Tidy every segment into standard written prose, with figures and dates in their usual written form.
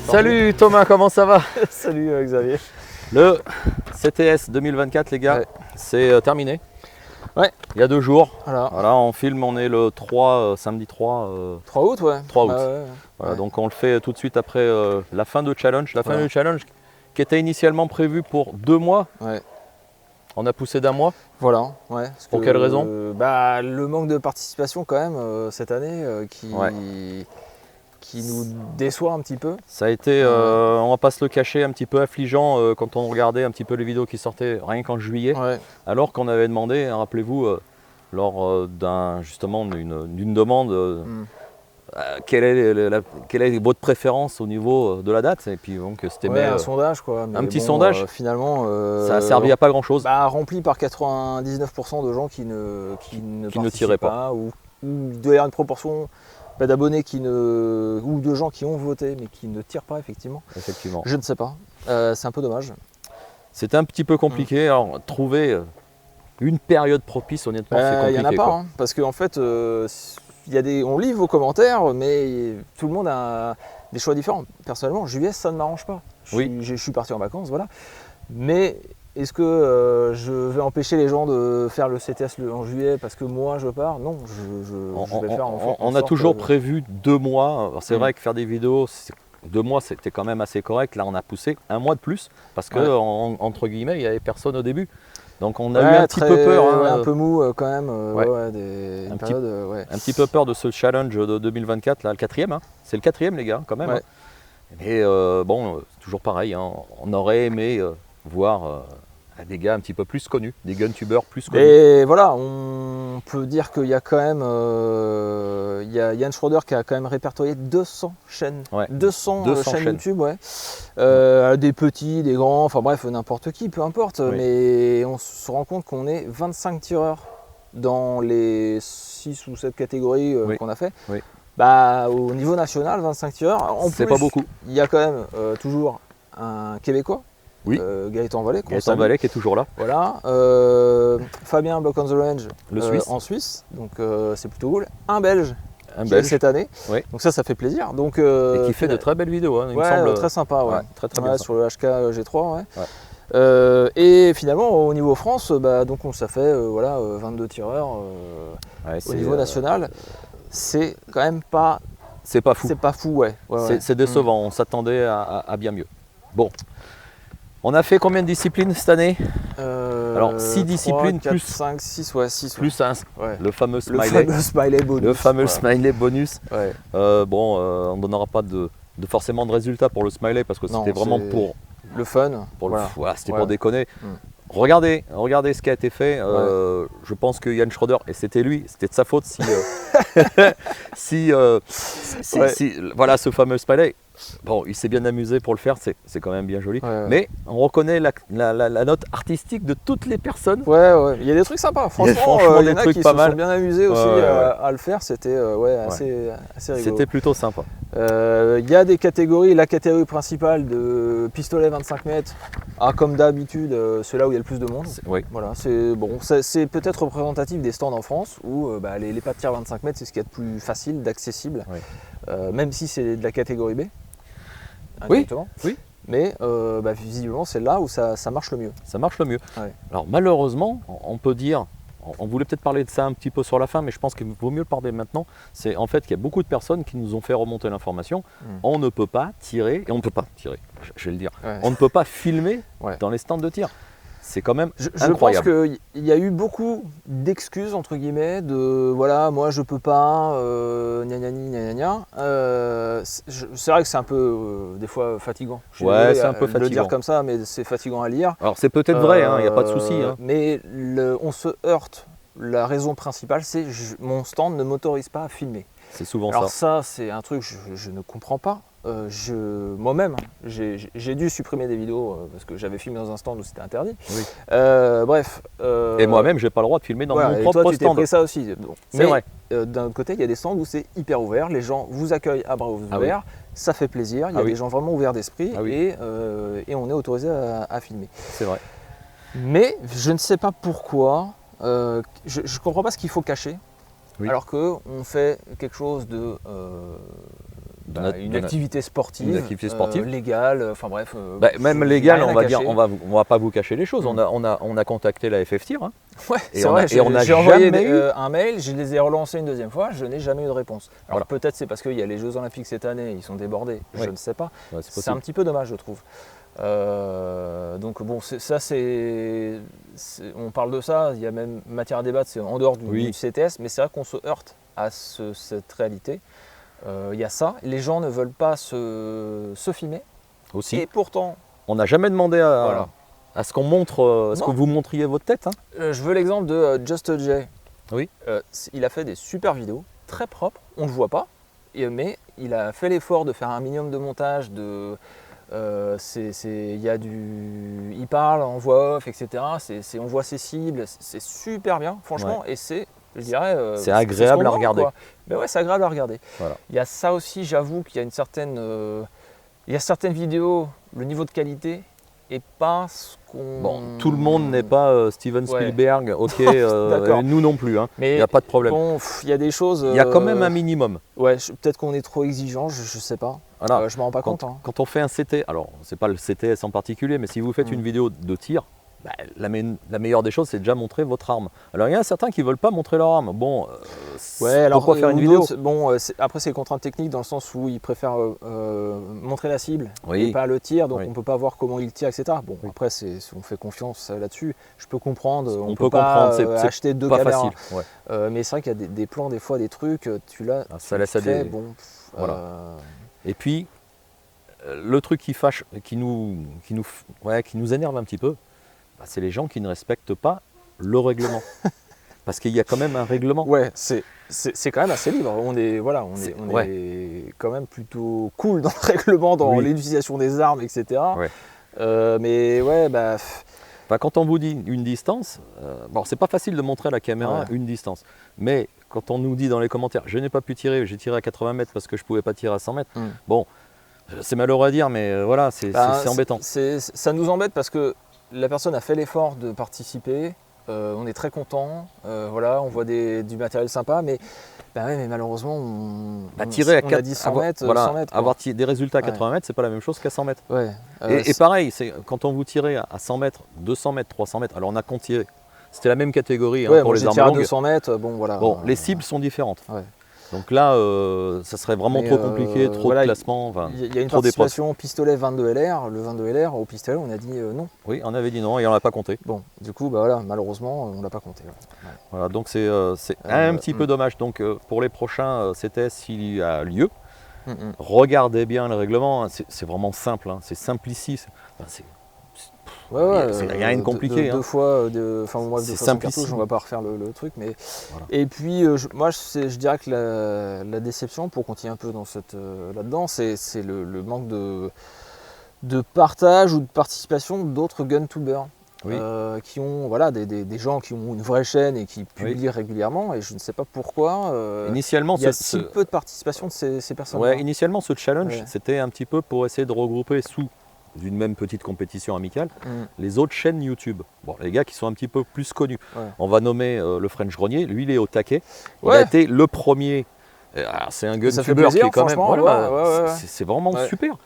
Salut Thomas, comment ça va? Salut Xavier. Le CTS 2024 les gars, c'est terminé. Ouais. Il y a 2 jours. Voilà. Voilà, on filme, on est le 3, samedi 3. 3 août, ouais. 3 août. Bah, ouais. Voilà, donc on le fait tout de suite après la fin de challenge. La fin du challenge qui était initialement prévue pour 2 mois. Ouais. On a poussé d'1 mois. Voilà, ouais. Pour quelle raison? Le manque de participation quand même cette année qui nous déçoit un petit peu. Ça a été, on va pas se le cacher, un petit peu affligeant quand on regardait un petit peu les vidéos qui sortaient rien qu'en juillet. Ouais. Alors qu'on avait demandé, rappelez-vous, lors d'une demande, quelle est votre préférence au niveau de la date? Et puis donc c'était un sondage quoi. Mais un petit sondage. Finalement, ça a servi à pas grand chose. Rempli par 99% de gens qui ne tiraient pas ou d'ailleurs une proportion d'abonnés ou de gens qui ont voté mais qui ne tirent pas effectivement. Effectivement. Je ne sais pas. C'est un peu dommage. C'était un petit peu compliqué. Alors trouver une période propice, honnêtement, c'est compliqué. Il n'y en a pas, hein, parce qu'en fait, on lit vos commentaires, mais tout le monde a des choix différents. Personnellement, juillet, ça ne m'arrange pas. Je suis parti en vacances, voilà. Mais est-ce que je vais empêcher les gens de faire le CTS en juillet parce que moi je pars? Non, je vais faire en on a toujours prévu 2 mois. C'est vrai que faire des vidéos, 2 mois c'était quand même assez correct. Là, on a poussé 1 mois de plus parce que, entre guillemets, il n'y avait personne au début. Donc on a eu un petit peu peur. Un peu mou quand même. Un petit peu peur de ce challenge de 2024, là, le 4e. C'est le 4e les gars, quand même. Mais bon, toujours pareil. On aurait aimé voir des gars un petit peu plus connus, des guntubers plus connus. Et voilà, on peut dire qu'il y a quand même Yann Schroeder qui a quand même répertorié 200 chaînes, 200 chaînes YouTube, des petits, des grands, enfin bref, n'importe qui, peu importe. Mais on se rend compte qu'on est 25 tireurs dans les 6 ou 7 catégories qu'on a fait. Au niveau national, 25 tireurs. C'est pas beaucoup. Il y a quand même toujours un Québécois. Gaëtan Vallet qui est toujours là. Voilà. Fabien Block on the Range en Suisse, donc c'est plutôt cool. Un Belge cette année, donc ça fait plaisir. Donc, et qui fait de très belles vidéos, il me semble. Très sympa, très bien sur le HK G3. Et finalement au niveau France, donc ça fait 22 tireurs au niveau national. C'est quand même pas. C'est pas fou. C'est pas fou, C'est décevant. On s'attendait à bien mieux. Bon. On a fait combien de disciplines cette année? Alors 6 disciplines 3, 4, 5, 6, plus le fameux smiley. Le fameux smiley bonus. On ne donnera pas forcément de résultats pour le smiley parce que c'était vraiment pour le fun. C'était pour déconner. Regardez ce qui a été fait. Je pense que Yann Schroeder, et c'était lui, c'était de sa faute si ce fameux smiley. Bon, il s'est bien amusé pour le faire, c'est quand même bien joli. Mais on reconnaît la note artistique de toutes les personnes. Il y a des trucs sympas. Franchement, il y en a qui se sont bien amusés aussi à le faire. C'était assez rigolo. C'était plutôt sympa. Il y a des catégories. La catégorie principale de pistolet 25 mètres, comme d'habitude, c'est là où il y a le plus de monde. Voilà, c'est peut-être représentatif des stands en France où les pas de tir 25 mètres, c'est ce qu'il y a de plus facile, d'accessible. Même si c'est de la catégorie B. Exactement. Mais visiblement c'est là où ça marche le mieux. Ça marche le mieux. Alors malheureusement, on peut dire, on voulait peut-être parler de ça un petit peu sur la fin, mais je pense qu'il vaut mieux le parler maintenant. C'est en fait qu'il y a beaucoup de personnes qui nous ont fait remonter l'information. On ne peut pas tirer, et on ne peut pas tirer, je vais le dire. On ne peut pas filmer dans les stands de tir. C'est quand même incroyable. Je pense qu'il y a eu beaucoup d'excuses entre guillemets moi je peux pas, c'est vrai que c'est un peu des fois fatigant. C'est un peu fatigant. De le dire comme ça, mais c'est fatigant à lire. Alors c'est peut-être vrai, il n'y a pas de souci. Mais on se heurte. La raison principale, c'est mon stand ne m'autorise pas à filmer. C'est souvent ça. Alors ça, c'est un truc que je ne comprends pas. Moi-même, j'ai dû supprimer des vidéos parce que j'avais filmé dans un stand où c'était interdit. Et moi-même, j'ai pas le droit de filmer dans mon propre toi, tu stand. t'es pris ça aussi. C'est vrai. D'un autre côté, il y a des stands où c'est hyper ouvert. Les gens vous accueillent à bras ouverts. Ça fait plaisir. Il y a des gens vraiment ouverts d'esprit et on est autorisé à filmer. C'est vrai. Mais je ne sais pas pourquoi. Je ne comprends pas ce qu'il faut cacher. Alors qu'on fait quelque chose une activité sportive, légale, enfin bref. Même légale, on va dire, on va pas vous cacher les choses. On a contacté la FF Tir. Hein, ouais, c'est vrai. J'ai envoyé un mail, je les ai relancés une deuxième fois, je n'ai jamais eu de réponse. Alors peut-être c'est parce qu'il y a les Jeux Olympiques cette année, ils sont débordés, je ne sais pas. Ouais, c'est un petit peu dommage, je trouve. Donc bon, on parle de ça, il y a même matière à débattre, c'est en dehors du CTS, mais c'est vrai qu'on se heurte à cette réalité. Il y a ça, les gens ne veulent pas se filmer. Aussi. Et pourtant, on n'a jamais demandé à ce qu'on montre, que vous montriez votre tête. Hein. Je veux l'exemple de Just Jay. Oui. Il a fait des super vidéos, très propres, on ne le voit pas, mais il a fait l'effort de faire un minimum de montage, il parle en voix off, etc. On voit ses cibles, c'est super bien, franchement, et je dirais, c'est agréable à regarder. Mais ouais, c'est agréable à regarder. Voilà. Il y a ça aussi, j'avoue qu'il y a certaines vidéos, le niveau de qualité est pas ce qu'on... Bon, tout le monde n'est pas Steven Spielberg, ok, nous non plus, hein. Mais il n'y a pas de problème. Bon, il y a des choses... Il y a quand même un minimum. Ouais, peut-être qu'on est trop exigeant, je sais pas. Voilà. Je m'en rends pas compte. Hein. Quand on fait un CT, alors c'est pas le CTS en particulier, mais si vous faites une vidéo de tir, la meilleure des choses, c'est déjà montrer votre arme. Alors il y en a certains qui ne veulent pas montrer leur arme. Bon, pourquoi faire une vidéo? Bon, après c'est contrainte technique dans le sens où ils préfèrent montrer la cible et pas le tir, donc on ne peut pas voir comment ils tirent, etc. Bon, après on fait confiance là-dessus. Je peux comprendre, on peut pas acheter deux caméras. Facile. Mais c'est vrai qu'il y a des plans, des fois, des trucs, ça laisse à dire. Bon, voilà. Et puis, le truc qui fâche, qui nous énerve un petit peu, c'est les gens qui ne respectent pas le règlement. Parce qu'il y a quand même un règlement. Ouais, c'est quand même assez libre. On est quand même plutôt cool dans le règlement, dans l'utilisation des armes, etc. Ouais. Mais ouais, quand on vous dit une distance, c'est pas facile de montrer à la caméra une distance. Mais quand on nous dit dans les commentaires, je n'ai pas pu tirer, j'ai tiré à 80 mètres parce que je ne pouvais pas tirer à 100 mètres. Bon, c'est malheureux à dire, mais voilà, c'est embêtant. Ça nous embête parce que la personne a fait l'effort de participer, on est très content, on voit du matériel sympa, mais malheureusement, on a dit 100 mètres. 100 mètres avoir des résultats à 80 mètres, c'est pas la même chose qu'à 100 mètres. Ouais. Et pareil, quand on vous tirez à 100 mètres, 200 mètres, 300 mètres, alors on a compté, c'était la même catégorie pour les armes longues. À 200 mètres, les cibles sont différentes. Ouais. Donc là, ça serait vraiment trop compliqué, trop de classement. Il y a une participation pistolet 22 LR. Le 22 LR, au pistolet, on a dit non. Oui, on avait dit non et on l'a pas compté. Bon, du coup, malheureusement, on l'a pas compté. Ouais. Voilà, donc c'est un petit peu dommage. Donc pour les prochains CTS, s'il y a lieu, regardez bien le règlement. C'est vraiment simple, hein. C'est simplissime. C'est rien de compliqué. Deux fois, moi, c'est simple. On va pas refaire le truc, mais et puis je dirais que la déception, pour continuer un peu dans là-dedans, c'est le manque de partage ou de participation d'autres guntubers. Qui ont des gens qui ont une vraie chaîne et qui publient régulièrement, et je ne sais pas pourquoi initialement, il y a si peu de participation de ces personnes. Initialement, ce challenge, c'était un petit peu pour essayer de regrouper sous d'une même petite compétition amicale, les autres chaînes YouTube. Bon, les gars qui sont un petit peu plus connus. On va nommer le French Grenier, lui il est au taquet. Il a été le premier. C'est un guntuber qui est quand même. C'est vraiment super.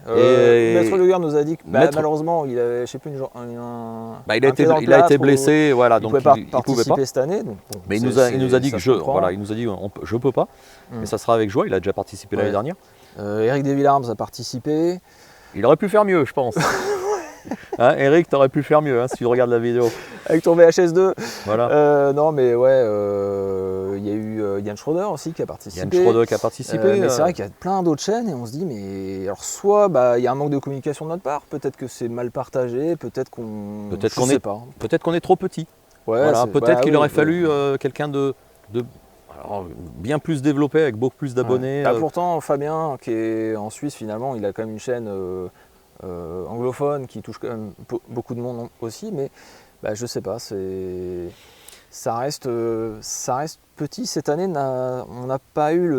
Maître Luger nous a dit que malheureusement il avait, je sais plus, il a été blessé, donc il ne pouvait pas participer cette année. Donc, mais il nous a dit que je peux pas. Mais ça sera avec joie. Il a déjà participé l'année dernière. Eric Desvillarmes a participé. Il aurait pu faire mieux, je pense. Eric, t'aurais pu faire mieux si tu regardes la vidéo. Avec ton VHS2. Voilà. Non, mais il y a eu Yann Schroeder aussi qui a participé. Yann Schroeder qui a participé. Mais c'est vrai qu'il y a plein d'autres chaînes et on se dit, mais alors soit il y a un manque de communication de notre part, peut-être que c'est mal partagé, peut-être qu'on est trop petit. Peut-être qu'il aurait fallu quelqu'un de bien plus développé, avec beaucoup plus d'abonnés. Pourtant, Fabien, qui est en Suisse, finalement, il a quand même une chaîne anglophone qui touche quand même beaucoup de monde aussi, mais je sais pas, ça reste petit. Cette année, on n'a pas eu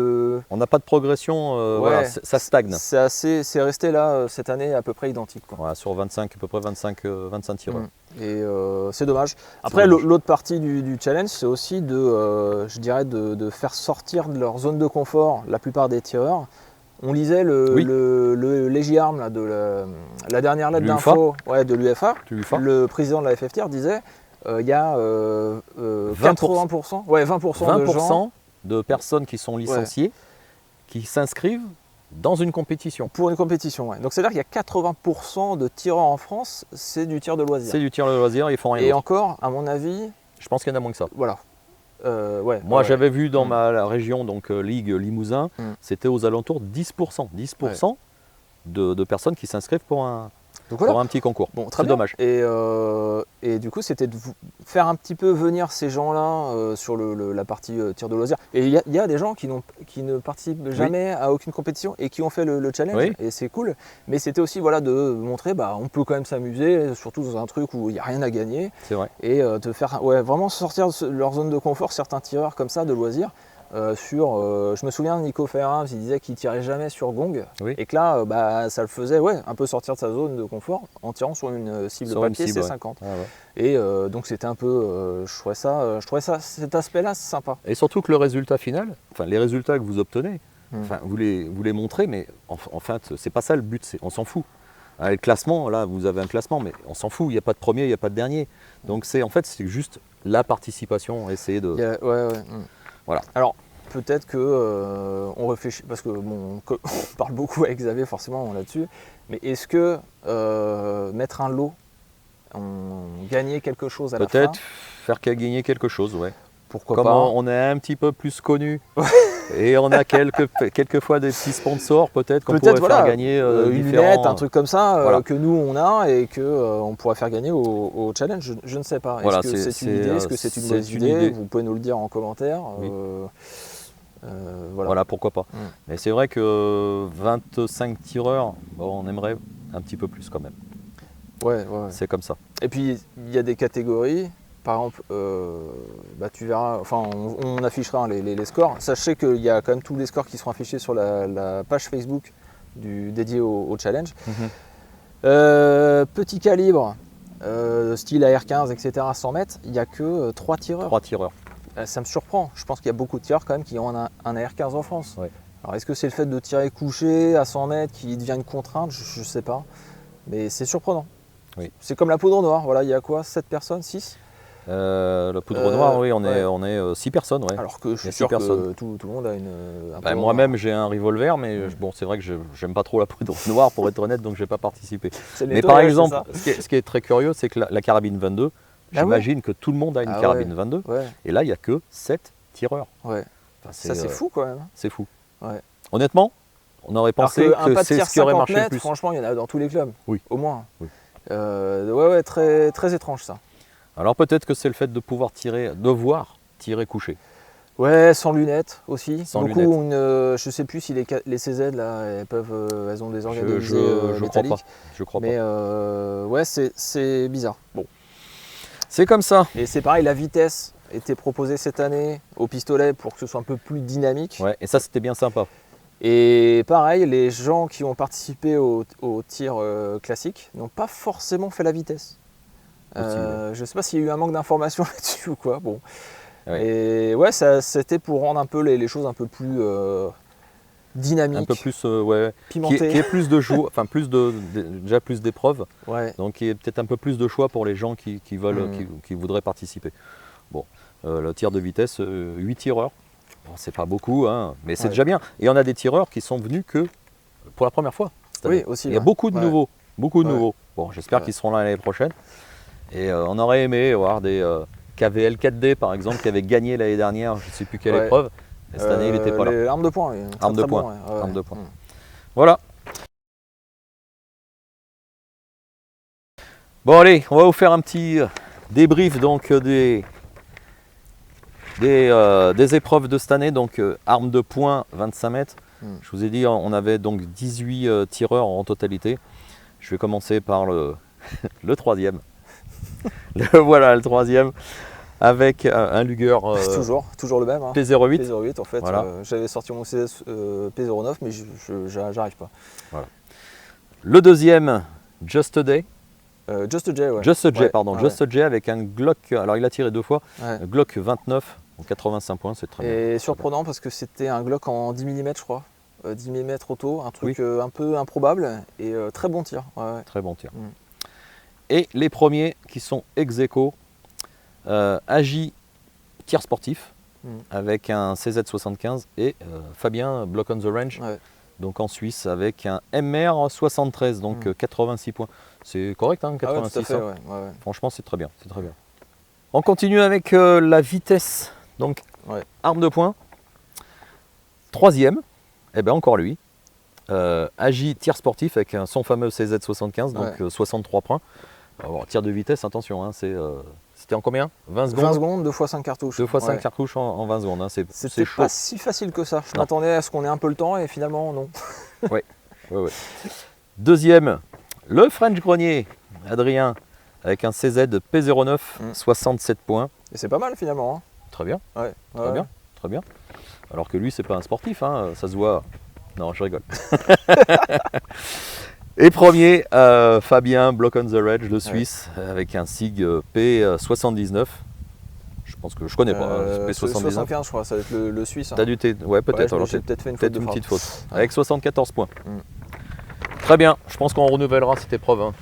on n'a pas de progression, ça stagne. C'est resté là, cette année, à peu près identique. Sur 25 tireurs. Et c'est dommage. Après, l'autre partie du challenge, c'est aussi de faire sortir de leur zone de confort la plupart des tireurs On lisait le Légiarme là, de la dernière lettre d'info de l'UFA. Le président de la FFTIR disait il y a 80%, 20% de gens, de personnes qui sont licenciées qui s'inscrivent dans une compétition. Pour une compétition, Donc c'est-à-dire qu'il y a 80% de tireurs en France, c'est du tir de loisir. C'est du tir de loisir, ils font rien. Et encore, à mon avis, je pense qu'il y en a moins que ça. Voilà. Moi j'avais vu dans ma région, donc Ligue Limousin, c'était aux alentours de 10%. 10% de personnes qui s'inscrivent pour un petit concours. Bon, très dommage. Et du coup, c'était de faire un petit peu venir ces gens-là sur la partie tir de loisir. Et il y a des gens qui ne participent jamais à aucune compétition et qui ont fait le challenge. Et c'est cool. Mais c'était aussi de montrer on peut quand même s'amuser, surtout dans un truc où il n'y a rien à gagner. C'est vrai. Et de faire vraiment sortir de leur zone de confort certains tireurs comme ça de loisir. Je me souviens de Nico Ferrin, il disait qu'il tirait jamais sur gong et que là ça le faisait un peu sortir de sa zone de confort en tirant sur une cible papier C50 et donc c'était un peu je trouvais ça cet aspect là c'est sympa, et surtout que le résultat final, les résultats que vous obtenez, vous les montrez, mais en fait c'est pas ça le but, on s'en fout. Le classement, là vous avez un classement, mais on s'en fout, il n'y a pas de premier, il n'y a pas de dernier, donc c'est juste la participation, essayer de... Voilà. Alors peut-être que on réfléchit, parce que on parle beaucoup avec Xavier forcément là-dessus, mais est-ce que mettre un lot, gagner quelque chose à la fin? Peut-être faire gagner quelque chose, Pourquoi pas. Comme on est un petit peu plus connu et on a quelquefois des petits sponsors, peut-être qu'on pourrait faire gagner une lunette, un truc comme ça que nous on a et qu'on pourrait faire gagner au challenge. Je ne sais pas. Est-ce que c'est une idée? Est-ce que c'est une mauvaise idée? Vous pouvez nous le dire en commentaire. Voilà, pourquoi pas. Mais c'est vrai que 25 tireurs, on aimerait un petit peu plus quand même. C'est comme ça. Et puis il y a des catégories. Par exemple, tu verras, on affichera les scores. Sachez qu'il y a quand même tous les scores qui seront affichés sur la page Facebook dédiée au challenge. Petit calibre, style AR-15, etc. à 100 mètres, il n'y a que 3 tireurs. 3 tireurs. Ça me surprend. Je pense qu'il y a beaucoup de tireurs quand même qui ont un AR-15 en France. Alors est-ce que c'est le fait de tirer couché à 100 mètres qui devient une contrainte? Je ne sais pas. Mais c'est surprenant. C'est comme la poudre noire. Voilà, il y a quoi? 7 personnes? 6? La poudre noire, on est 6 personnes. Alors que je suis sûr que tout le monde a une... moi-même j'ai un revolver, mais c'est vrai que j'aime pas trop la poudre noire pour être honnête, donc je n'ai pas participé. Mais par exemple, ce qui est très curieux, c'est que la carabine 22, j'imagine que tout le monde a une carabine 22, et là il n'y a que 7 tireurs. Ça c'est fou quand même. C'est fou. Honnêtement, on aurait pensé que c'est ce qui aurait marché le plus. Franchement, il y en a dans tous les clubs, au moins. Très, très étrange ça. Alors peut-être que c'est le fait de pouvoir devoir tirer couché. Sans lunettes aussi. Beaucoup ont je sais plus si les CZ là, elles ont des organes métalliques. Je crois pas. Mais c'est bizarre. Bon. C'est comme ça. Et c'est pareil, la vitesse était proposée cette année au pistolet pour que ce soit un peu plus dynamique. Et ça c'était bien sympa. Et pareil, les gens qui ont participé au tir classique n'ont pas forcément fait la vitesse. Je ne sais pas s'il y a eu un manque d'informations là-dessus ou quoi. Bon. Et c'était pour rendre un peu les choses un peu plus dynamiques. Un peu plus pimentées. Qui est plus de joie, déjà plus d'épreuves. Donc il y a peut-être un peu plus de choix pour les gens qui voudraient participer. Bon, le tir de vitesse, 8 tireurs. Bon, c'est pas beaucoup, mais c'est déjà bien. Et on a des tireurs qui sont venus que pour la première fois. Aussi. Il y a beaucoup de nouveaux. Beaucoup de nouveaux. Bon, j'espère qu'ils seront là l'année prochaine. Et on aurait aimé voir des KVL 4D par exemple qui avait gagné l'année dernière, je ne sais plus quelle épreuve. Et cette année il n'était pas là. Arme de poing. Arme de poing. Arme de poing. Voilà. Bon allez, on va vous faire un petit débrief donc des épreuves de cette année. Donc arme de poing 25 mètres. Je vous ai dit on avait donc 18 tireurs en totalité. Je vais commencer par le troisième. Voilà le troisième avec un Luger toujours le même P08. P08 en fait. J'avais sorti mon CS P09 mais j'arrive pas. Voilà. Le deuxième Just a Day. Just a J, Just a J, pardon. Just a J avec un Glock. Alors il a tiré 2 fois. Glock 29 en 85 points, c'est très bien. Et surprenant parce que c'était un Glock en 10 mm je crois. 10 mm auto, un truc un peu improbable et très bon tir. Ouais. Très bon tir. Et les premiers qui sont ex aequo, Agi tir sportif avec un CZ75 et Fabien Block on the Range, donc en Suisse avec un MR73, donc 86 points. C'est correct, hein, 86. Fait, Franchement, c'est très bien, c'est très bien. On continue avec la vitesse, donc arme de poing. Troisième, et bien encore lui, Agi tir sportif avec son fameux CZ75, donc 63 points. Alors, tir de vitesse, attention, hein, c'était en combien? 20 secondes. 20 secondes, 2 x 5 cartouches. 2 x 5 cartouches en 20 secondes. Hein, c'était pas si facile que ça. Je m'attendais à ce qu'on ait un peu le temps et finalement non. Oui. Deuxième, le French Grenier, Adrien, avec un CZ P09, 67 points. Et c'est pas mal finalement. Hein. Très bien. Très bien. Alors que lui, c'est pas un sportif, hein, ça se voit. Non, je rigole. Et premier, Fabien Block on the Range de Suisse, avec un SIG P79. Je pense que je connais pas. P79. 75, je crois, ça va être le Suisse. Hein. T'as dû peut-être. J'ai peut-être fait une petite faute. Avec 74 points. Très bien. Je pense qu'on renouvellera cette épreuve. Hein.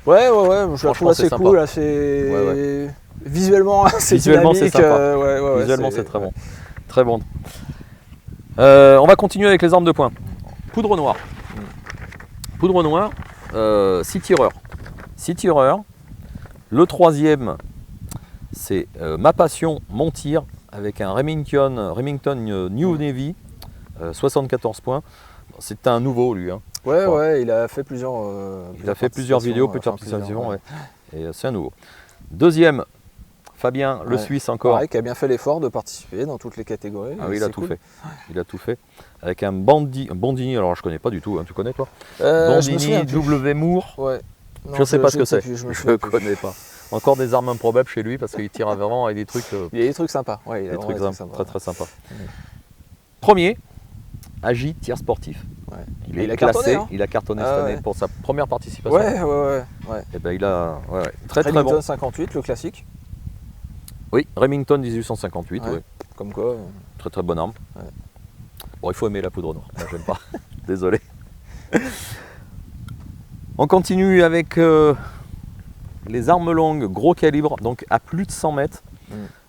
Ouais. Je la trouve assez cool, assez. Visuellement, c'est dynamique. C'est sympa. Visuellement, c'est très bon. Très bon. On va continuer avec les armes de poing. Poudre noire. Poudre noire, 6 tireurs. 6 tireurs. Le troisième, c'est Ma Passion, Mon Tir, avec un Remington New Navy, 74 points. C'est un nouveau, lui. Hein. Ouais, il a fait plusieurs vidéos, plusieurs participations. Et c'est un nouveau. Deuxième, Fabien, le Suisse encore. Pareil, qui a bien fait l'effort de participer dans toutes les catégories. Ah oui, il a tout fait. Il a tout fait. Avec un Bandini, alors je connais pas du tout, hein. Tu connais toi Bandini W Moore. Ouais. Non, je sais pas ce que c'est. Je connais pas. Encore des armes improbables chez lui parce qu'il tire vraiment avec des trucs. Il y a des trucs sympas. Ouais, des trucs sympas. Très sympas. Premier, Agi tir sportif. Ouais. Il a classé, hein. Il a cartonné cette année pour sa première participation. Ouais. Et ben il a très Remington très bon. 58, le classique. Oui, Remington 1858. Ouais. Comme quoi. Très très bonne arme. Ouais. Bon, il faut aimer la poudre noire. Moi, j'aime pas. Désolé. On continue avec les armes longues, gros calibre, donc à plus de 100 mètres.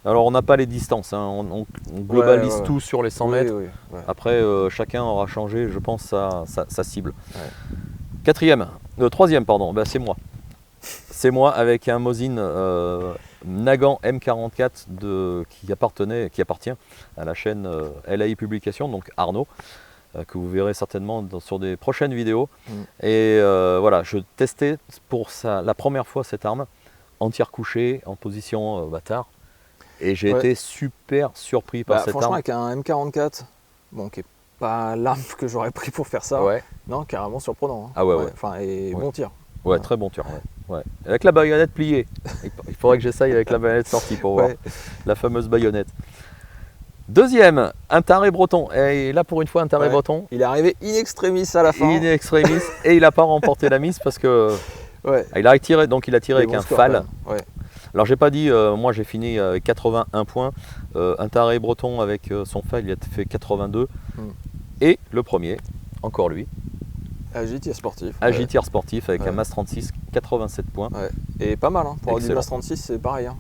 Alors, on n'a pas les distances. Hein. On globalise tout sur les 100 mètres. Après, chacun aura changé, je pense, sa cible. Troisième, pardon. Ben, c'est moi. C'est moi avec un Mosin Nagant M44 qui appartient à la chaîne LAI Publication, donc Arnaud, que vous verrez certainement sur des prochaines vidéos. Et voilà, je testais pour la première fois cette arme en tir couché, en position bâtard. Et j'ai été super surpris par cette arme. Franchement, avec un M44, bon, qui n'est pas l'arme que j'aurais pris pour faire ça, non, carrément surprenant. Hein. Ah ouais. Enfin, et bon tir. Ouais, très bon tir. Ouais. Avec la baïonnette pliée. Il faudrait que j'essaye avec la baïonnette sortie pour voir la fameuse baïonnette. Deuxième, un taré breton. Et là, pour une fois, un taré breton. Il est arrivé in extremis à la fin. In extremis. Et il n'a pas remporté la mise parce que il a tiré, avec un FAL. Alors, j'ai pas dit, moi j'ai fini avec 81 points. Un taré breton avec son FAL, il a fait 82. Et le premier, encore lui. Agi tir sportif. Agi tir sportif avec un MAS 36, 87 points. Et pas mal, hein. Pour du MAS 36, c'est pareil. Hein.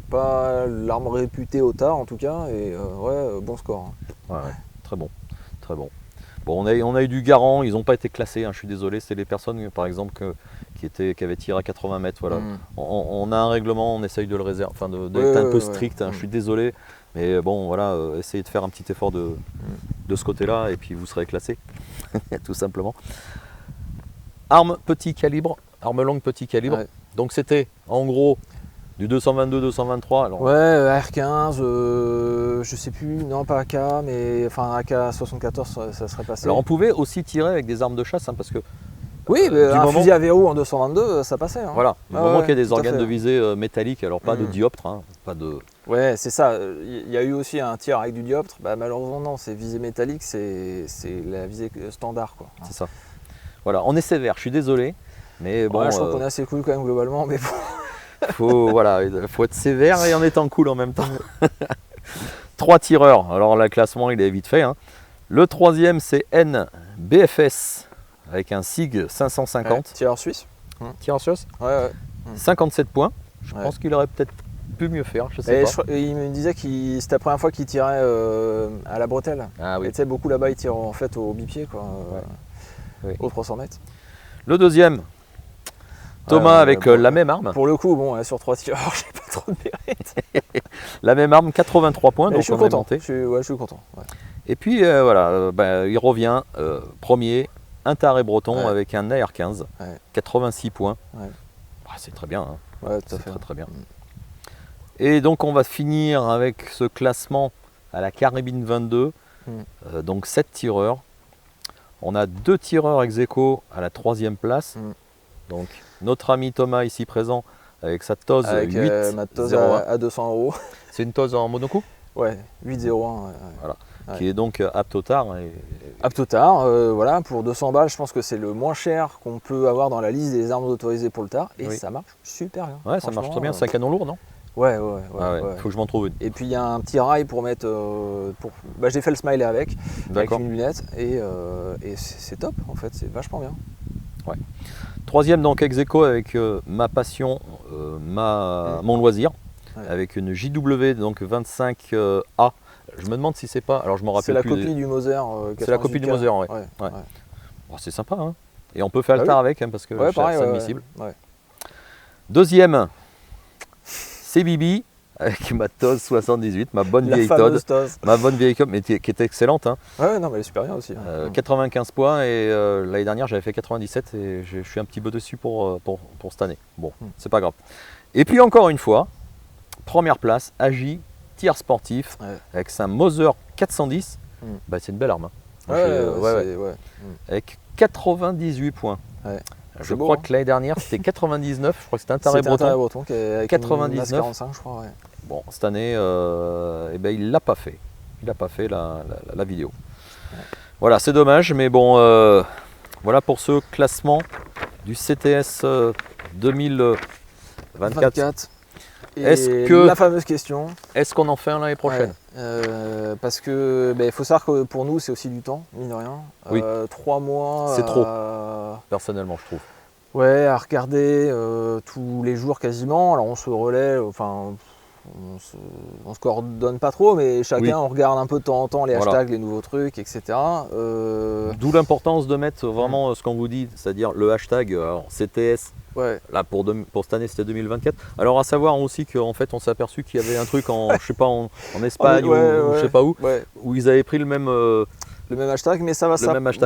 Pas l'arme réputée au tard en tout cas. Et bon score. Hein. Ouais, très bon. Très bon. Bon, on a eu du Garand, ils n'ont pas été classés, hein, je suis désolé. C'est les personnes, par exemple, qui avaient tiré à 80 mètres. Voilà. On a un règlement, on essaye de le réserver, enfin d'être un peu strict. Hein, je suis désolé. Mais bon, voilà, essayez de faire un petit effort de ce côté-là et puis vous serez classé, tout simplement. Arme petit calibre, arme longue petit calibre. Donc c'était en gros du 222-223. Alors... Ouais, AR-15, je sais plus, non pas AK, mais enfin AK-74, ça serait passé. Alors on pouvait aussi tirer avec des armes de chasse, hein, parce que oui, un fusil à verrou en 222, ça passait. Hein. Voilà, du moment qu'il y a des organes de visée métalliques, alors pas de dioptre, hein, pas de... Ouais, c'est ça. Il y a eu aussi un tir avec du dioptre. Bah, malheureusement, non, c'est visée métallique, c'est la visée standard, quoi. C'est ça. Voilà, on est sévère, je suis désolé. Mais bon, je trouve qu'on est assez cool quand même globalement, mais bon. faut être sévère et en étant cool en même temps. 3 tireurs, alors le classement il est vite fait. Hein. Le troisième, c'est NBFS avec un SIG 550. Ouais, tireur suisse. Tireur suisse. Ouais. 57 points. Je pense qu'il aurait peut-être pu mieux faire, je sais pas. Il me disait que c'était la première fois qu'il tirait à la bretelle. Ah oui. Et tu sais, beaucoup là-bas, ils tirent en fait au bipied, quoi. Oui. Au 300 mètres. Le deuxième, Thomas avec la même arme. Pour le coup, bon, sur 3 tireurs, j'ai pas trop de mérite. La même arme, 83 points. Donc je suis content. Je suis content. Ouais. Et puis voilà, il revient premier, Intar et Breton avec un AR-15, 86 points. Ouais. C'est très bien. Hein. Ouais, tout à fait. Très très bien. Et donc on va finir avec ce classement à la Carabine 22. Donc 7 tireurs. On a 2 tireurs ex-aequo à la 3e place. Donc notre ami Thomas ici présent avec sa TOS avec 8 ma TOS à 200 €. C'est une TOS en monocoup. Ouais, 801. Voilà. Qui est donc apte au tard. Apte au tard, voilà, pour 200 balles, je pense que c'est le moins cher qu'on peut avoir dans la liste des armes autorisées pour le tard. Et ça marche super bien. Ouais, ça marche très bien. C'est un canon lourd, non? Ouais. Faut que je m'en trouve une. Et puis il y a un petit rail pour mettre. J'ai fait le smiley avec une lunette. Et c'est top, en fait, c'est vachement bien. Ouais. Troisième, donc ex-aequo avec ma passion, mon loisir, avec une JW donc 25A. Je me demande si c'est pas. Alors je m'en rappelle. C'est la copie du Moser. C'est la copie du Moser, ouais. Bon, c'est sympa, hein. Et on peut faire le tard avec, hein, parce que c'est admissible. Deuxième, c'est Bibi avec ma TOS 78, ma bonne vieille TOS. Ma bonne vieille TOS, mais qui est excellente. Hein. Ouais, non, mais elle est super bien aussi. 95 points et l'année dernière j'avais fait 97 et je suis un petit peu dessus pour cette année. Bon, c'est pas grave. Et puis encore une fois, première place, AJ. Tir sportif avec sa Moser 410, c'est une belle arme. Hein. Avec 98 points. Je crois que l'année dernière c'était 99, je crois que c'était Intar et Breton. Avec 99. 45, je crois. Bon, cette année, il l'a pas fait. Il n'a pas fait la vidéo. Voilà, c'est dommage, mais bon, voilà pour ce classement du CTS 2024. La fameuse question. Est-ce qu'on en fait un l'année prochaine? Parce que faut savoir que pour nous c'est aussi du temps, mine de rien. 3 mois. C'est trop. Personnellement, je trouve. Ouais, à regarder tous les jours quasiment. Alors on se relaie, on se coordonne pas trop, mais chacun on regarde un peu de temps en temps les hashtags, les nouveaux trucs, etc. D'où l'importance de mettre vraiment ce qu'on vous dit, c'est-à-dire le hashtag CTS. Là pour cette année c'était 2024. Alors à savoir aussi qu'en fait on s'est aperçu qu'il y avait un truc en je sais pas en Espagne ou je sais pas où ils avaient pris le même hashtag, mais ça va,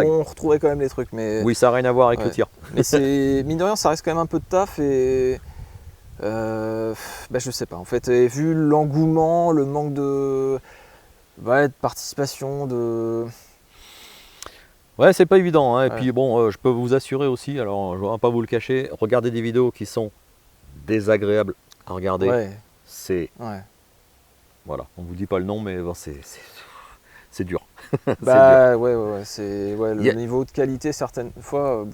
on retrouvait quand même les trucs. Mais oui, ça n'a rien à voir avec le tir. Mais c'est mine de rien, ça reste quand même un peu de taf et je sais pas en fait. Et vu l'engouement, le manque de participation, Ouais, c'est pas évident, hein. Et puis bon, je peux vous assurer aussi, alors je ne vais pas vous le cacher, regarder des vidéos qui sont désagréables à regarder, c'est... Voilà, on vous dit pas le nom, mais bon, c'est dur. Le niveau de qualité, certaines fois,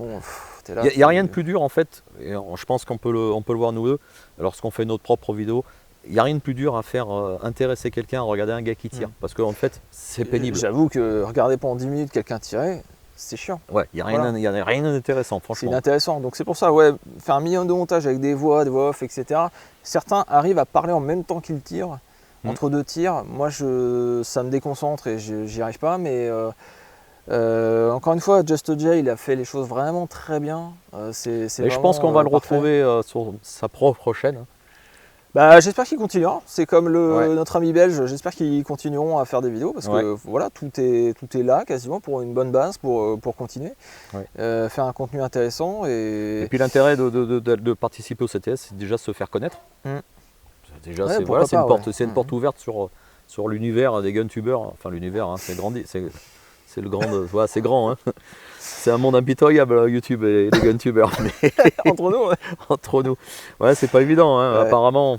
t'es là. Il n'y a rien de plus dur en fait, et je pense qu'on peut le voir nous deux, lorsqu'on fait notre propre vidéo. Il n'y a rien de plus dur à faire intéresser quelqu'un à regarder un gars qui tire, parce qu'en fait, c'est pénible. J'avoue que regarder pendant 10 minutes quelqu'un tirer, c'est chiant. Ouais, il n'y a rien d'intéressant, franchement. C'est inintéressant, donc c'est pour ça, faire un million de montages avec des voix off, etc. Certains arrivent à parler en même temps qu'ils tirent, entre deux tirs. Moi, ça me déconcentre et j'y arrive pas, mais encore une fois, Just J, il a fait les choses vraiment très bien. Je pense qu'on va le retrouver sur sa propre chaîne. J'espère qu'il continuera. C'est comme notre ami belge, j'espère qu'ils continueront à faire des vidéos parce que voilà, tout est là quasiment pour une bonne base pour continuer. Faire un contenu intéressant. Et puis l'intérêt de participer au CTS, c'est déjà se faire connaître. Déjà, c'est une porte ouverte sur l'univers des guntubers. Enfin, l'univers, hein, c'est grandi. C'est le grand, c'est grand. Hein. C'est un monde impitoyable, YouTube et les guntubers. Entre nous, entre nous. Ouais, c'est pas évident. Hein. Apparemment,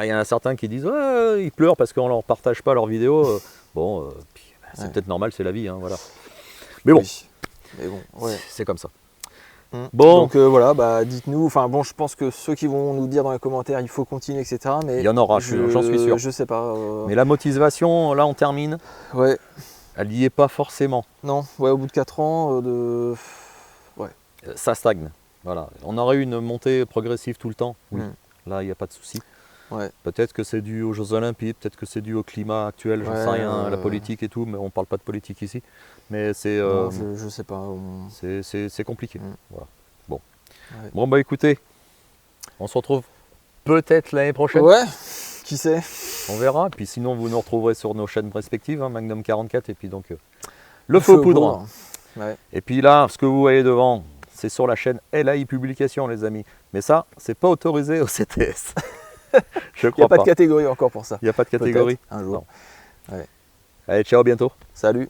il y en a certains qui disent ils pleurent parce qu'on leur partage pas leurs vidéos. C'est peut-être normal, c'est la vie. Hein, voilà. Mais bon, c'est comme ça. Bon. Donc dites-nous. Enfin bon, je pense que ceux qui vont nous dire dans les commentaires, il faut continuer, etc. Mais il y en aura, j'en suis sûr. Je sais pas. Mais la motivation, là, on termine. Ouais. Elle n'y est pas forcément. Non, ouais, au bout de 4 ans, ça stagne. Voilà. On aurait eu une montée progressive tout le temps. Oui. Là, il n'y a pas de souci. Ouais. Peut-être que c'est dû aux Jeux Olympiques, peut-être que c'est dû au climat actuel, j'en sais rien, à la politique et tout, mais on ne parle pas de politique ici. Mais c'est. Je sais pas. C'est compliqué. Voilà. Bon. Ouais. Bon, bah écoutez, on se retrouve peut-être l'année prochaine. Ouais, qui sait. On verra. Puis sinon, vous nous retrouverez sur nos chaînes respectives, hein, Magnum 44 et puis donc le feu poudre. Ouais. Et puis là, ce que vous voyez devant, c'est sur la chaîne LAI Publication, les amis. Mais ça, c'est pas autorisé au CTS. Je crois pas. Il n'y a pas de catégorie encore pour ça. Il n'y a pas de catégorie. Un jour. Ouais. Allez, ciao, à bientôt. Salut.